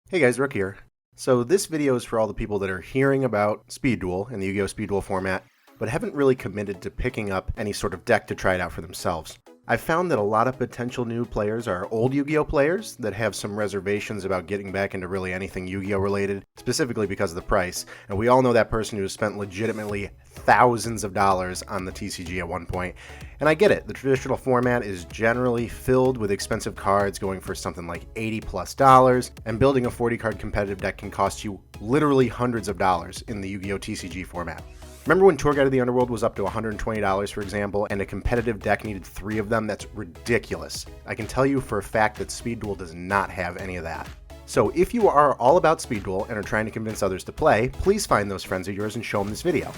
Hey guys, Rook here. So this video is for all the people that are hearing about Speed Duel and the Yu-Gi-Oh! Speed Duel format, but haven't really committed to picking up any sort of deck to try it out for themselves. I've found that a lot of potential new players are old Yu-Gi-Oh! Players that have some reservations about getting back into really anything Yu-Gi-Oh! Related, specifically because of the price, and we all know that person who has spent legitimately thousands of dollars on the TCG at one point. And I get it, the traditional format is generally filled with expensive cards going for something like $80+, and building a 40 card competitive deck can cost you literally hundreds of dollars in the Yu-Gi-Oh! TCG format. Remember when Tour Guide of the Underworld was up to $120, for example, and a competitive deck needed 3 of them? That's ridiculous. I can tell you for a fact that Speed Duel does not have any of that. So if you are all about Speed Duel and are trying to convince others to play, please find those friends of yours and show them this video.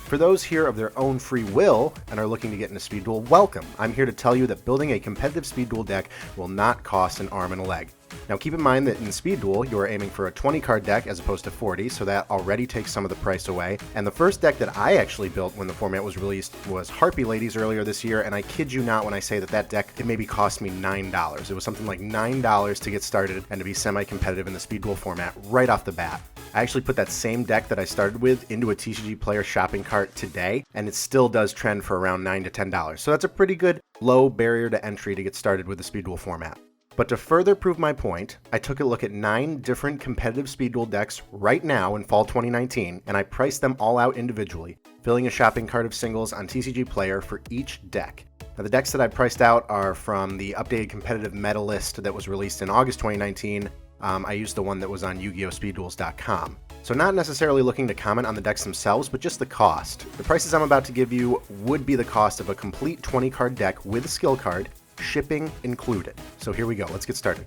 For those here of their own free will and are looking to get into Speed Duel, welcome. I'm here to tell you that building a competitive Speed Duel deck will not cost an arm and a leg. Now keep in mind that in Speed Duel, you are aiming for a 20 card deck as opposed to 40, so that already takes some of the price away. And the first deck that I actually built when the format was released was Harpy Ladies earlier this year, and I kid you not when I say that that deck, it maybe cost me $9. It was something like $9 to get started and to be semi-competitive in the Speed Duel format right off the bat. I actually put that same deck that I started with into a TCG player shopping cart today, and it still does trend for around $9 to $10. So that's a pretty good low barrier to entry to get started with the Speed Duel format. But to further prove my point, I took a look at 9 different competitive Speed Duel decks right now in fall 2019, and I priced them all out individually, filling a shopping cart of singles on TCG Player for each deck. Now the decks that I priced out are from the updated competitive meta list that was released in August 2019. I used the one that was on YugiOhSpeedDuels.com. So not necessarily looking to comment on the decks themselves, but just the cost. The prices I'm about to give you would be the cost of a complete 20 card deck with a skill card, shipping included. So here we go, let's get started.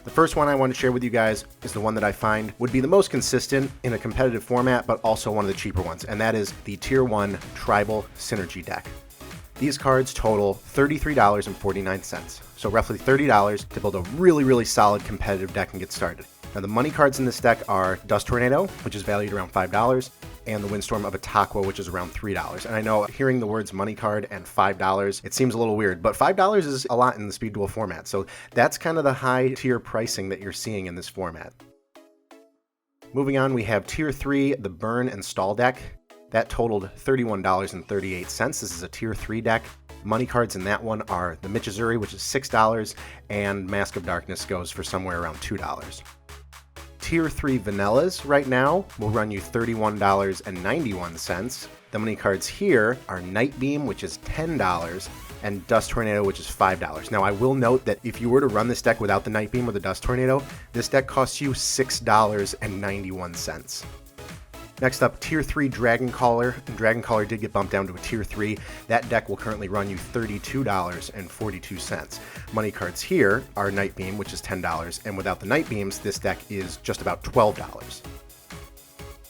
The first one I want to share with you guys is the one that I find would be the most consistent in a competitive format, but also one of the cheaper ones, and that is the Tier 1 Tribal Synergy deck. These cards total $33.49, so roughly $30 to build a really solid competitive deck and get started. Now the money cards in this deck are Dust Tornado, which is valued around $5, and the Windstorm of Ataqua, which is around $3. And I know hearing the words money card and $5, it seems a little weird, but $5 is a lot in the Speed Duel format, so that's kind of the high tier pricing that you're seeing in this format. Moving on, we have Tier 3, the Burn and Stall deck. That totaled $31.38. This is a Tier 3 deck. Money cards in that one are the Michizuri, which is $6, and Mask of Darkness goes for somewhere around $2. Tier 3 Vanillas right now will run you $31.91. The money cards here are Night Beam, which is $10, and Dust Tornado, which is $5. Now I will note that if you were to run this deck without the Night Beam or the Dust Tornado, this deck costs you $6.91. Next up, Tier 3 Dragon Caller. Dragon Caller did get bumped down to a Tier 3. That deck will currently run you $32.42. Money cards here are Night Beam, which is $10, and without the Night Beams, this deck is just about $12.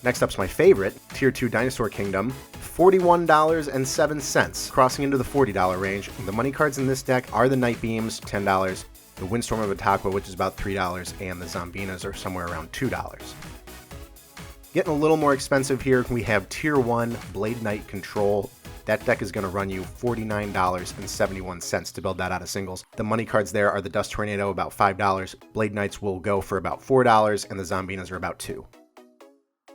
Next up's my favorite, Tier 2 Dinosaur Kingdom, $41.07, crossing into the $40 range. The money cards in this deck are the Night Beams, $10, the Windstorm of Ataqua, which is about $3, and the Zombinas are somewhere around $2. Getting a little more expensive here, we have Tier 1 Blade Knight Control. That deck is going to run you $49.71 to build that out of singles. The money cards there are the Dust Tornado, about $5. Blade Knights will go for about $4, and the Zombinas are about $2.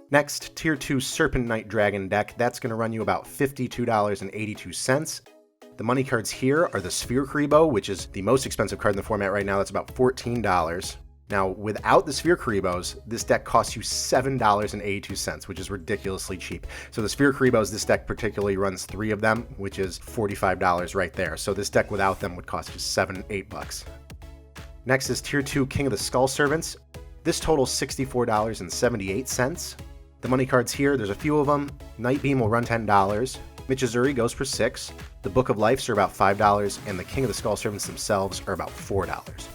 Next, Tier 2 Serpent Knight Dragon deck. That's going to run you about $52.82. The money cards here are the Sphere Karibo, which is the most expensive card in the format right now. That's about $14. Now, without the Sphere Karibos, this deck costs you $7.82, which is ridiculously cheap. So the Sphere Karibos, this deck particularly runs 3 of them, which is $45 right there. So this deck without them would cost you $8. Next is Tier 2 King of the Skull Servants. This totals $64.78. The money cards here, there's a few of them. Night Beam will run $10. Michizuri goes for $6. The Book of Lives are about $5, and the King of the Skull Servants themselves are about $4.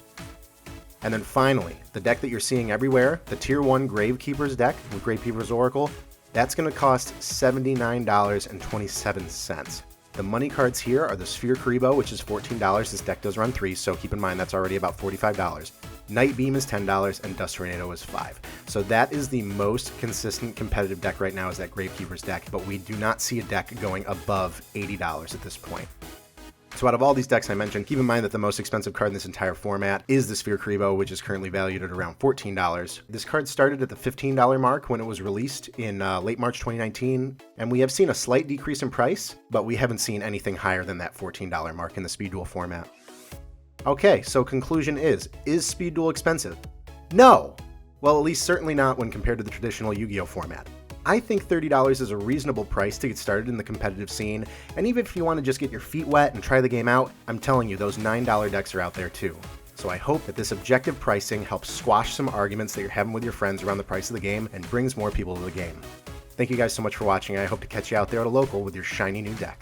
And then finally, the deck that you're seeing everywhere, the Tier 1 Gravekeeper's deck with Gravekeeper's Oracle, that's going to cost $79.27. The money cards here are the Sphere Karibo, which is $14. This deck does run 3, so keep in mind that's already about $45. Night Beam is $10, and Dust Tornado is $5. So that is the most consistent competitive deck right now, is that Gravekeeper's deck, but we do not see a deck going above $80 at this point. So out of all these decks I mentioned, keep in mind that the most expensive card in this entire format is the Sphere Kribo, which is currently valued at around $14. This card started at the $15 mark when it was released in late March 2019, and we have seen a slight decrease in price, but we haven't seen anything higher than that $14 mark in the Speed Duel format. Okay, so conclusion is Speed Duel expensive? No! Well, at least certainly not when compared to the traditional Yu-Gi-Oh format. I think $30 is a reasonable price to get started in the competitive scene, and even if you want to just get your feet wet and try the game out, I'm telling you, those $9 decks are out there too. So I hope that this objective pricing helps squash some arguments that you're having with your friends around the price of the game and brings more people to the game. Thank you guys so much for watching. I hope to catch you out there at a local with your shiny new deck.